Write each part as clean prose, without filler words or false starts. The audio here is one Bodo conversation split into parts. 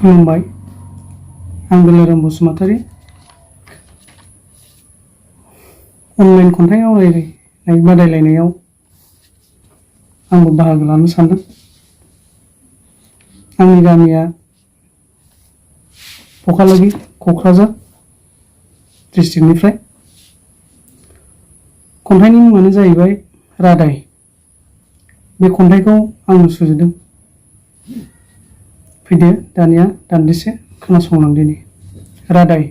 खुलुमबाय आं गोलोरोम बसुमतारी अनलाइन खन्थाइ आवरायनाय बादायलायनायाव आंबो बाहागो लानो सानदों। आंनि गामिया पखालागि क'क्राझार डिस्ट्रिक्टनिफ्राय। खन्थाइनि मुङानो जाहैबाय रादाय। बे खन्थाइखौ आंनो सुजुदों। फैदो दानिया दान्दिसे खोनासंलांदिनि। रादाय।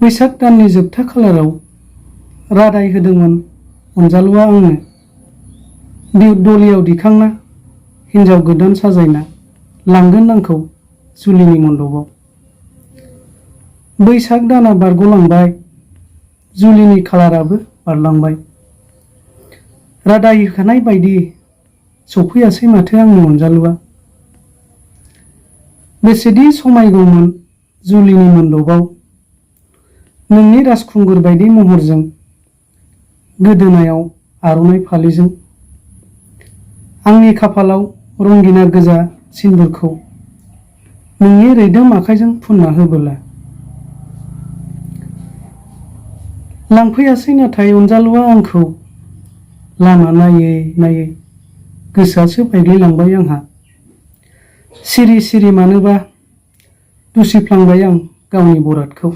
बैसाग दाननि जोबथा खालाराव रादाय होदोंमोन अनजालुआ आंनो, दलियाव दिखांना हिन्जाव गोदान साजायना लांगोन आंखौ जुलिनि मन्दपाव। बैसाग दाना बारग'लांबाय, जुलिनि खालाराबो बारलांबाय। रादाय होखानाय बायदि सफैयासै माथो आंनि अनजालुआ। बेसेदि समायगौमोन जुलिनि मन्दपाव, नोंनि राजखुंगुर बायदि महरजों, गोदोनायाव आर'नाइ फालिजों। आंनि खाफालाव रंगिना गोजा सिन्दुरखौ नोंनि रैदोम आखाइजों फुनना होबोला। लांफैयासै नाथाय अनजालुआ आंखौ लामा नायै नायै, गोसोआसो बायग्लिलांबाय आंहा। सिरि सिरि मानोबा दुसिफ्लांबाय आं गावनि बरादखौ।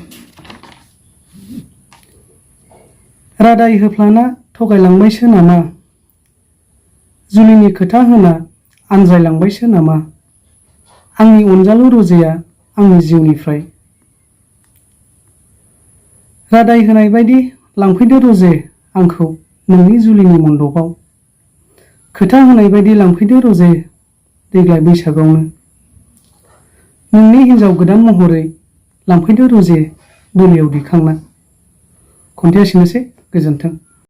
रादाय होफ्लाना थगायलांबायसो नामा, जुलिनि खोथा होना आनज्रायलांबायसो नामा, आंनि अनजालु रजेया आंनि जिउनिफ्राय। रादाय होनाय बायदि लांफैदो रजे आंखौ नोंनि जुलिनि मन्दपाव। खोथा होनाय बायदि लांफैदो रजे देग्लाय बैसागावनो। नोंनि हिन्जाव गोदान महरै लांफैदो रजे दलियाव दिखांना। खन्थाइया एसेनोसै। गोजोन्थों।